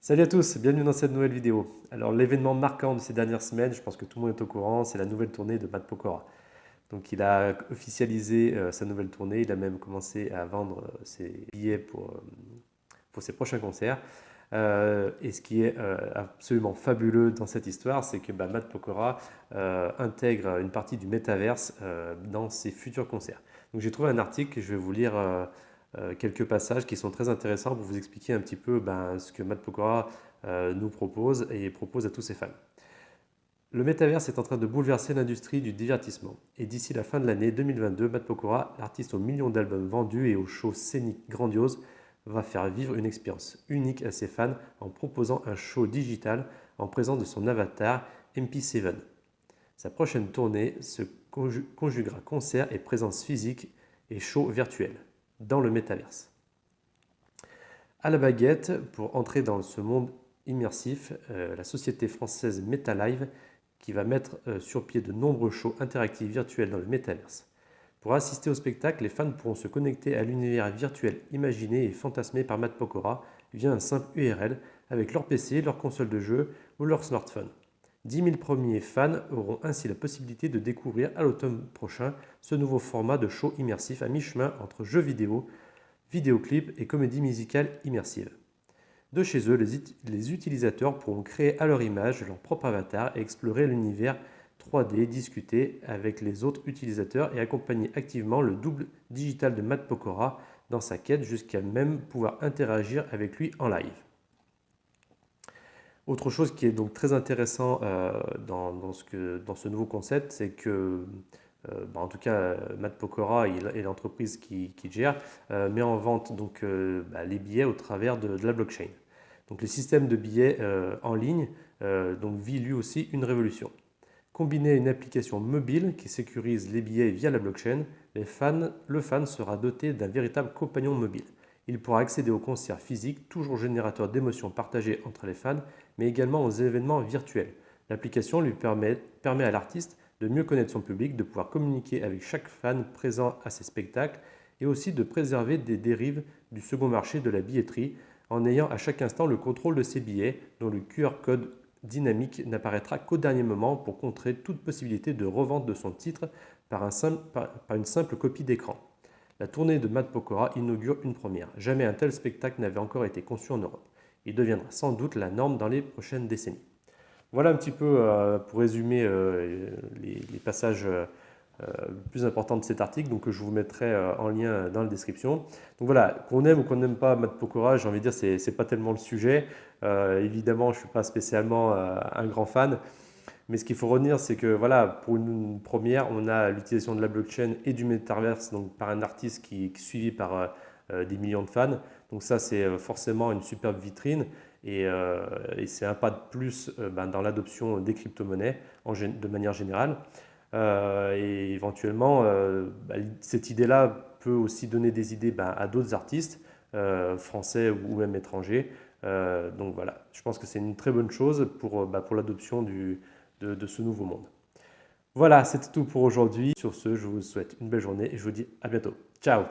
Salut à tous, bienvenue dans cette nouvelle vidéo. Alors l'événement marquant de ces dernières semaines, je pense que tout le monde est au courant, c'est la nouvelle tournée de Matt Pokora. Donc il a officialisé sa nouvelle tournée, il a même commencé à vendre ses billets pour ses prochains concerts. Et ce qui est absolument fabuleux dans cette histoire, c'est que Matt Pokora intègre une partie du métaverse dans ses futurs concerts. Donc j'ai trouvé un article, je vais vous lire quelques passages qui sont très intéressants pour vous expliquer un petit peu ce que Matt Pokora nous propose et propose à tous ses fans. Le métaverse est en train de bouleverser l'industrie du divertissement. Et d'ici la fin de l'année 2022, Matt Pokora, l'artiste aux millions d'albums vendus et aux shows scéniques grandioses, va faire vivre une expérience unique à ses fans en proposant un show digital en présence de son avatar MP7. Sa prochaine tournée se conjuguera concert et présence physique et show virtuel dans le métaverse. À la baguette, pour entrer dans ce monde immersif, la société française MetaLive qui va mettre sur pied de nombreux shows interactifs virtuels dans le métaverse. Pour assister au spectacle, les fans pourront se connecter à l'univers virtuel imaginé et fantasmé par Matt Pokora via un simple URL avec leur PC, leur console de jeu ou leur smartphone. 10 000 premiers fans auront ainsi la possibilité de découvrir à l'automne prochain ce nouveau format de show immersif à mi-chemin entre jeux vidéo, vidéoclips et comédie musicale immersive. De chez eux, les utilisateurs pourront créer à leur image leur propre avatar et explorer l'univers 3D, discuter avec les autres utilisateurs et accompagner activement le double digital de Matt Pokora dans sa quête jusqu'à même pouvoir interagir avec lui en live. Autre chose qui est donc très intéressant dans ce nouveau concept, c'est que, en tout cas, Matt Pokora et l'entreprise qui gère met en vente donc, les billets au travers de la blockchain. Donc le système de billets en ligne vit lui aussi une révolution. Combiné à une application mobile qui sécurise les billets via la blockchain, le fan sera doté d'un véritable compagnon mobile. Il pourra accéder aux concerts physiques, toujours générateurs d'émotions partagées entre les fans, mais également aux événements virtuels. L'application lui permet à l'artiste de mieux connaître son public, de pouvoir communiquer avec chaque fan présent à ses spectacles et aussi de préserver des dérives du second marché de la billetterie en ayant à chaque instant le contrôle de ses billets dont le QR code dynamique n'apparaîtra qu'au dernier moment pour contrer toute possibilité de revente de son titre par une simple copie d'écran. La tournée de Matt Pokora inaugure une première. Jamais un tel spectacle n'avait encore été conçu en Europe. Il deviendra sans doute la norme dans les prochaines décennies. Voilà un petit peu pour résumer les passages plus importants de cet article, donc je vous mettrai en lien dans la description. Donc voilà, qu'on aime ou qu'on n'aime pas Matt Pokora, j'ai envie de dire, c'est pas tellement le sujet. Évidemment, je ne suis pas spécialement un grand fan. Mais ce qu'il faut retenir, c'est que voilà, pour une première, on a l'utilisation de la blockchain et du metaverse donc par un artiste qui est suivi par des millions de fans. Donc ça, c'est forcément une superbe vitrine et c'est un pas de plus dans l'adoption des crypto-monnaies de manière générale. Et éventuellement, cette idée-là peut aussi donner des idées à d'autres artistes, français ou même étrangers. Donc voilà, je pense que c'est une très bonne chose pour l'adoption de ce nouveau monde. Voilà, c'est tout pour aujourd'hui. Sur ce, je vous souhaite une belle journée et je vous dis à bientôt. Ciao!